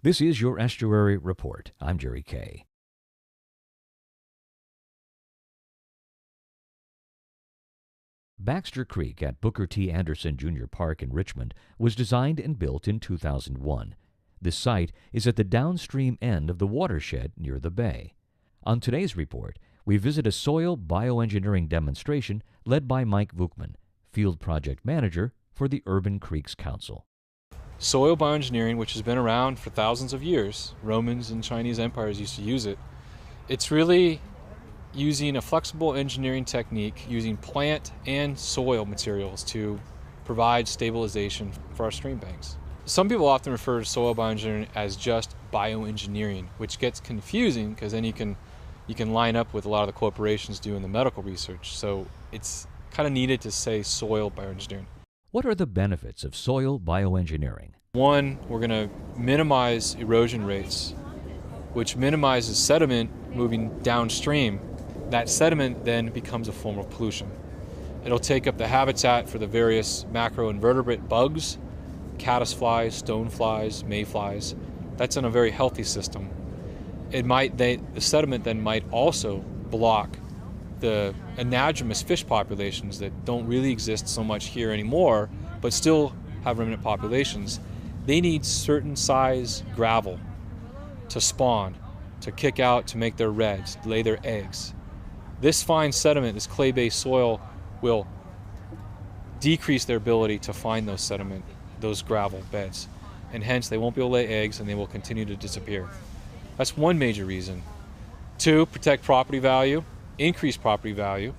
This is your Estuary Report. I'm Jerry Kay. Baxter Creek at Booker T. Anderson Jr. Park in Richmond was designed and built in 2001. This site is at the downstream end of the watershed near the bay. On today's report, we visit a soil bioengineering demonstration led by Mike Vukman, Field Project Manager for the Urban Creeks Council. Soil bioengineering, which has been around for thousands of years, Romans and Chinese empires used to use it. It's really using a flexible engineering technique using plant and soil materials to provide stabilization for our stream banks. Some people often refer to soil bioengineering as just bioengineering, which gets confusing because then you can line up with a lot of the corporations doing the medical research. So it's kind of needed to say soil bioengineering. What are the benefits of soil bioengineering? One, we're going to minimize erosion rates, which minimizes sediment moving downstream. That sediment then becomes a form of pollution. It'll take up the habitat for the various macroinvertebrate bugs, caddisflies, stoneflies, mayflies. That's in a very healthy system. The sediment then might also block the anadromous fish populations that don't really exist so much here anymore, but still have remnant populations. They need certain size gravel to spawn, to kick out, to make their redds, to lay their eggs. This fine sediment, this clay-based soil, will decrease their ability to find those sediment, those gravel beds, and hence they won't be able to lay eggs and they will continue to disappear. That's one major reason. 2, protect property value, increase property value.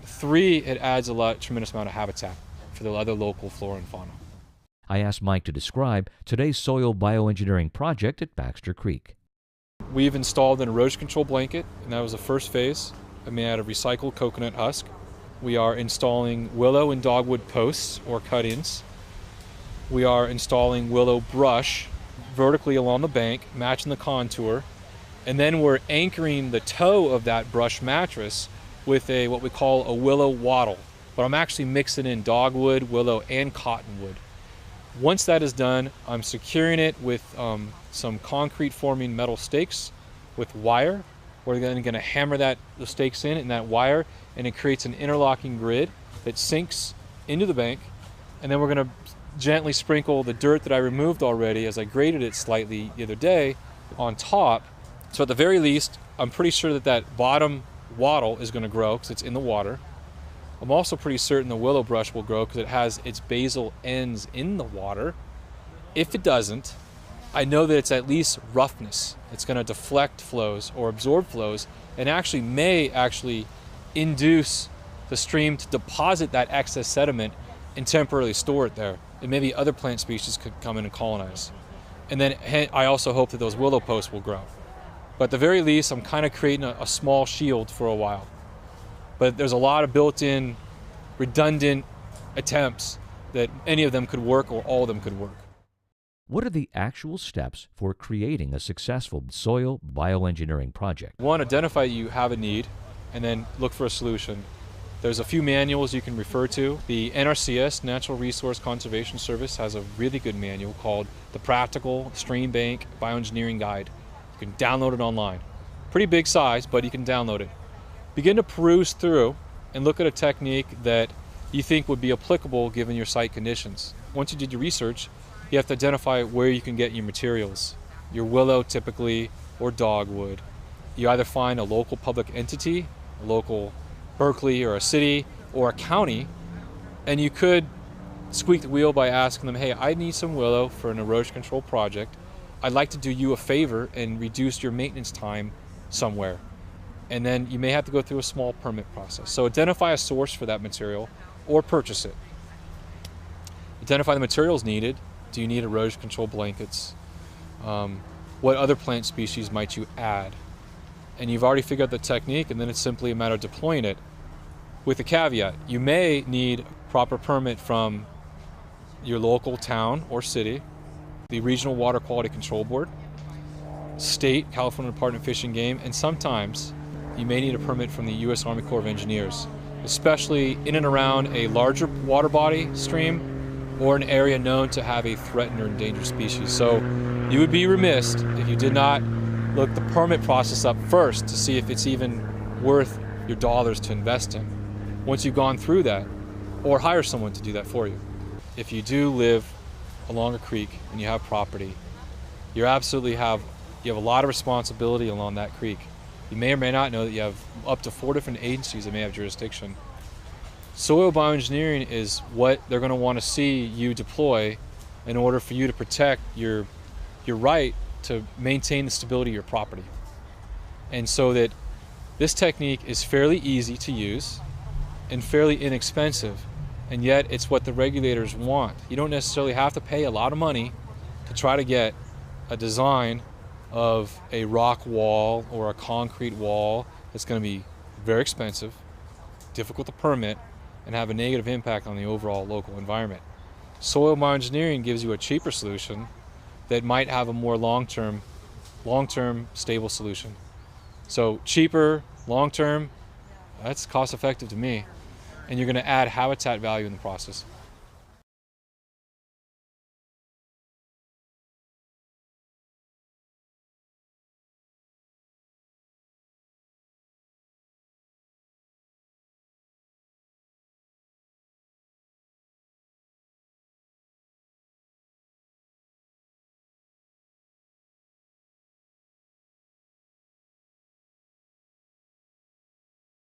3, it adds tremendous amount of habitat for the other local flora and fauna. I asked Mike to describe today's soil bioengineering project at Baxter Creek. We've installed an erosion control blanket, and that was the first phase, made out of recycled coconut husk. We are installing willow and dogwood posts or cut-ins. We are installing willow brush vertically along the bank, matching the contour. And then we're anchoring the toe of that brush mattress with what we call a willow wattle. But I'm actually mixing in dogwood, willow, and cottonwood. Once that is done, I'm securing it with some concrete forming metal stakes with wire. We're then going to hammer the stakes in and that wire, and it creates an interlocking grid that sinks into the bank. And then we're going to gently sprinkle the dirt that I removed already as I graded it slightly the other day on top. So at the very least, I'm pretty sure that bottom wattle is going to grow because it's in the water. I'm also pretty certain the willow brush will grow because it has its basal ends in the water. If it doesn't, I know that it's at least roughness. It's going to deflect flows or absorb flows and may induce the stream to deposit that excess sediment and temporarily store it there. And maybe other plant species could come in and colonize. And then I also hope that those willow posts will grow. But at the very least, I'm kind of creating a small shield for a while. But there's a lot of built-in, redundant attempts that any of them could work or all of them could work. What are the actual steps for creating a successful soil bioengineering project? One, identify you have a need, and then look for a solution. There's a few manuals you can refer to. The NRCS, Natural Resource Conservation Service, has a really good manual called the Practical Stream Bank Bioengineering Guide. You can download it online. Pretty big size, but you can download it. Begin to peruse through and look at a technique that you think would be applicable given your site conditions. Once you did your research, you have to identify where you can get your materials. Your willow typically, or dogwood. You either find a local public entity, a local Berkeley or a city or a county, and you could squeak the wheel by asking them, hey, I need some willow for an erosion control project. I'd like to do you a favor and reduce your maintenance time somewhere. And then you may have to go through a small permit process. So identify a source for that material or purchase it. Identify the materials needed. Do you need erosion control blankets? What other plant species might you add? And you've already figured out the technique, and then it's simply a matter of deploying it. With a caveat, you may need proper permit from your local town or city, the Regional Water Quality Control Board, state, California Department of Fish and Game, and sometimes you may need a permit from the U.S. Army Corps of Engineers, especially in and around a larger water body stream or an area known to have a threatened or endangered species. So You would be remiss if you did not look the permit process up first to see if it's even worth your dollars to invest in. Once you've gone through that, or hire someone to do that for you. If you do live along a creek and you have property, you have a lot of responsibility along that creek. You may or may not know that you have up to 4 different agencies that may have jurisdiction. Soil bioengineering is what they're going to want to see you deploy in order for you to protect your right to maintain the stability of your property. And so that this technique is fairly easy to use and fairly inexpensive, and yet it's what the regulators want. You don't necessarily have to pay a lot of money to try to get a design of a rock wall or a concrete wall that's going to be very expensive, difficult to permit, and have a negative impact on the overall local environment. Soil bioengineering gives you a cheaper solution that might have a more long-term stable solution. So cheaper, long-term, that's cost-effective to me. And you're going to add habitat value in the process.